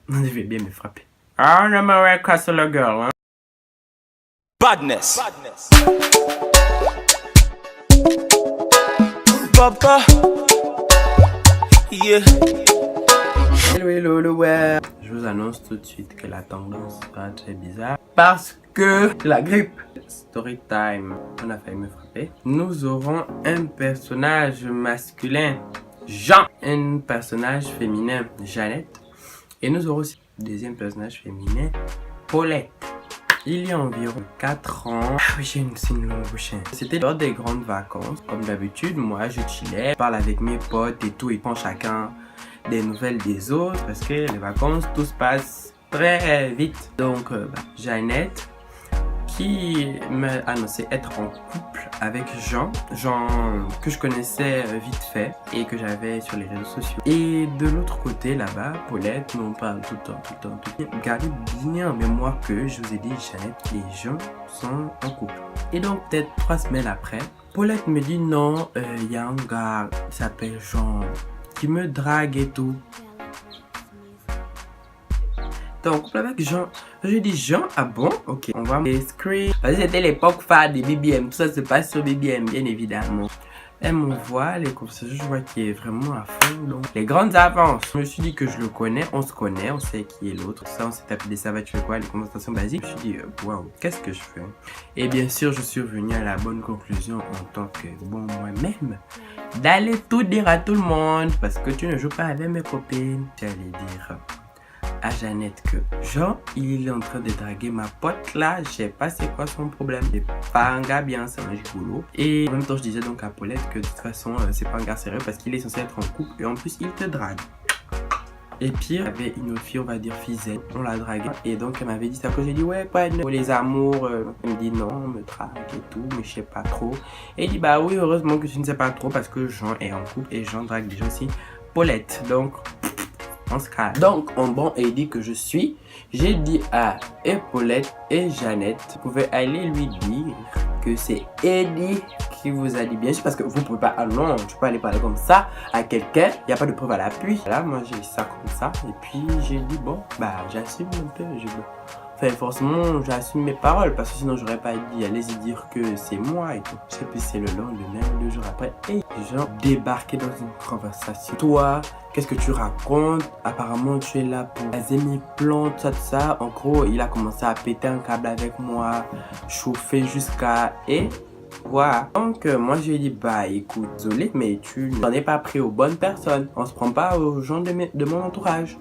Je vais bien me frapper. Ah, je m'aurais cassé la gueule, hein. Badness. Papa. Yeah. Hello le web. Je vous annonce tout de suite que la tendance va très bizarre parce que c'est la grippe. Story time. On a failli me frapper. Nous aurons un personnage masculin, Jean. Un personnage féminin, Jeannette. Et nous aurons aussi un deuxième personnage féminin, Paulette. Il y a environ 4 ans, oui, j'ai une signe longue bouche. C'était lors des grandes vacances. Comme d'habitude, moi je chillais, je parle avec mes potes et tout, ils prennent chacun des nouvelles des autres parce que les vacances, tout se passe très vite. Donc, Jeannette, qui m'a annoncé être en couple avec Jean que je connaissais vite fait et que j'avais sur les réseaux sociaux. Et de l'autre côté là-bas, Paulette, nous on parle tout le temps. Gardez bien en mémoire que je vous ai dit, Jeannette et Jean sont en couple. Et donc peut-être 3 semaines après, Paulette me dit non, y a un gars qui s'appelle Jean qui me drague et tout. Donc, avec Jean, je dis Jean, ah bon? Ok, on va les screens. Parce que c'était l'époque phare des BBM. Tout ça se passe sur BBM, bien évidemment. Elle m'envoie les conversations, je vois qu'il est vraiment à fond. Donc, les grandes avances. Je me suis dit que je le connais, on se connaît, on sait qui est l'autre. Ça, on s'est tapé des savates, tu fais quoi? Les conversations basiques. Je me suis dit, waouh, qu'est-ce que je fais? Et bien sûr, je suis revenu à la bonne conclusion en tant que bon moi-même d'aller tout dire à tout le monde. Parce que tu ne joues pas avec mes copines. J'allais dire à Jeannette que Jean, il est en train de draguer ma pote là, je sais pas c'est quoi son problème, c'est pas un gars bien, c'est un gigolo. Et en même temps je disais donc à Paulette que de toute façon c'est pas un gars sérieux parce qu'il est censé être en couple et en plus il te drague. Et pire, il y avait une autre fille, on va dire Fizette, on la draguait. Et donc elle m'avait dit ça, que j'ai dit ouais quoi, pour les amours. Elle me dit non, on me drague et tout, mais je sais pas trop. Et il dit bah oui, heureusement que tu ne sais pas trop parce que Jean est en couple et Jean drague déjà aussi Paulette. Donc on se calme. Donc en bon et dit que je suis, j'ai dit à Paulette et Jeannette, vous pouvez aller lui dire que c'est Eddie qui vous a dit bien sûr parce que vous pouvez pas, ah non, tu peux pas aller parler comme ça à quelqu'un, il n'y a pas de preuve à l'appui. Là moi j'ai dit ça comme ça et puis j'ai dit bon bah j'assume un peu, enfin forcément j'assume mes paroles parce que sinon j'aurais pas dit allez-y dire que c'est moi et tout. Je sais plus c'est le lendemain ou 2 jours après et Jean débarqué dans une conversation. Toi, qu'est-ce que tu racontes? Apparemment tu es là pour raser mes plantes, tout ça. En gros il a commencé à péter un câble avec moi, chauffer jusqu'à et voilà. Donc moi je lui ai dit bah écoute désolé mais tu n'en es pas pris aux bonnes personnes. On se prend pas aux gens de mon entourage.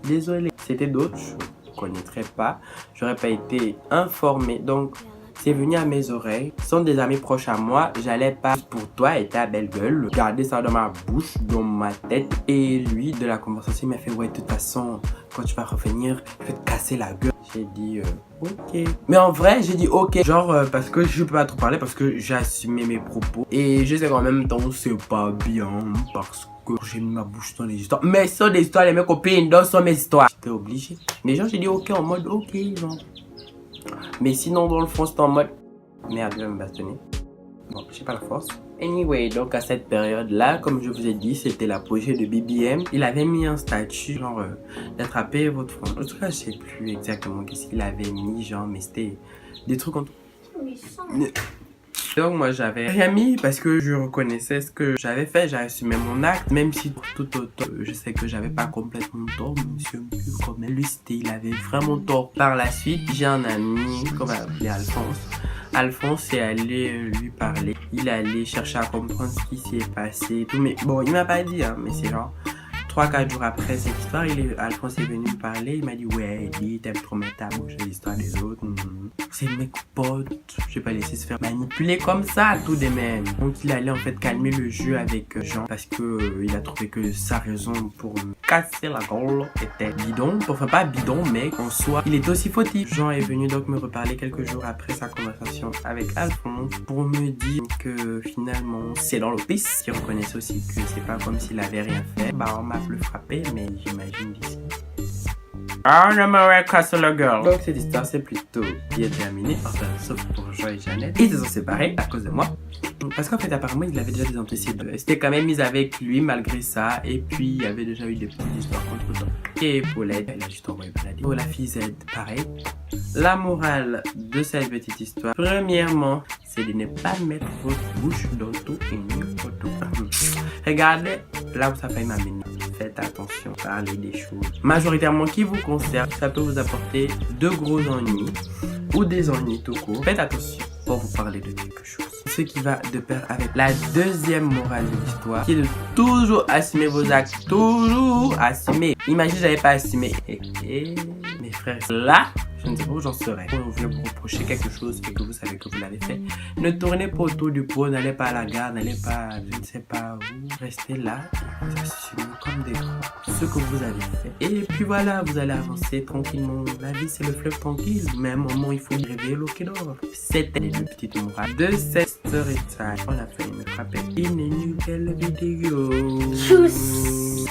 Désolé. C'était d'autres, je connaîtrais pas. J'aurais pas été informé. Donc c'est venu à mes oreilles. Ce sont des amis proches à moi. J'allais pas pour toi et ta belle gueule garder ça dans ma bouche, dans ma tête. Et lui de la conversation il m'a fait ouais de toute façon quand tu vas revenir je vais te casser la gueule. J'ai dit ok. Mais en vrai j'ai dit ok. Genre parce que je peux pas trop parler parce que j'ai assumé mes propos. Et je sais qu'en même temps c'est pas bien parce que j'ai mis ma bouche dans les histoires. Mais ce sont des histoires de mes copines, donc ce sont mes histoires. J'étais obligé. Mais genre j'ai dit ok en mode ok genre. Mais sinon dans le fond c'était en mode merde je vais me bastonner. Bon j'ai pas la force. Anyway donc à cette période là comme je vous ai dit c'était l'apogée de BBM. Il avait mis un statut genre d'attraper votre front. En tout cas je sais plus exactement qu'est-ce qu'il avait mis genre mais c'était des trucs en tout. Donc moi j'avais rien mis parce que je reconnaissais ce que j'avais fait, j'ai assumé mon acte, même si tout autant je sais que j'avais pas complètement tort, monsieur quand même, lui il avait vraiment tort. Par la suite j'ai un ami qu'on va appeler Alphonse. Alphonse est allé lui parler, il est allé chercher à comprendre ce qui s'est passé et tout, mais bon il m'a pas dit hein, mais c'est genre 3-4 jours après cette histoire, Alphonse est venu me parler, il m'a dit ouais Eddie t'aimes trop mettre ta bouche l'histoire des autres, c'est mes potes, je vais pas laisser se faire manipuler comme ça tout de même. Donc il allait en fait calmer le jeu avec Jean parce que il a trouvé que sa raison pour me casser la gueule était bidon, enfin pas bidon mais en soi il est aussi fautif. Jean est venu donc me reparler quelques jours après sa conversation avec Alphonse pour me dire que finalement c'est dans le pisse, qu'il reconnaissait aussi que c'est pas comme s'il avait rien fait. Bah on m'a le frapper mais j'imagine d'ici. Ah, je m'aurais cassé la gueule. Donc cette histoire c'est plutôt bien terminée, enfin sauf pour Jean et Jeannette. Ils se sont séparés à cause de moi. Parce qu'en fait, apparemment, il avait déjà des antécédents. C'était quand même mis avec lui malgré ça. Et puis, il y avait déjà eu des petites histoires contre temps. Et Paulette, elle a juste envoyé maladie. Pour la fille Z, pareil. La morale de cette petite histoire, premièrement, c'est de ne pas mettre votre bouche dans tout et n'importe quoi. Regardez là où ça fait m'amener. Faites attention, parlez des choses majoritairement qui vous concernent. Ça peut vous apporter de gros ennuis ou des ennuis tout court. Faites attention pour vous parler de quelque chose. Ce qui va de pair avec la deuxième morale de l'histoire, qui est de toujours assumer vos actes, toujours assumer. Imaginez, j'avais pas assumé. Mes frères, là, je ne sais pas où j'en serais. Quand on vient vous reprocher quelque chose et que vous savez que vous l'avez fait, ne tournez pas autour du pot, n'allez pas à la gare, n'allez pas, je ne sais pas où. Restez là et vous assumez comme des grands ce que vous avez fait. Et puis voilà, vous allez avancer tranquillement. La vie, c'est le fleuve tranquille, mais à un moment, il faut réveiller l'eau qui dort. C'était les deux petites morales de cette story time. On a fait une rappel. Une nouvelle vidéo. Tchuss.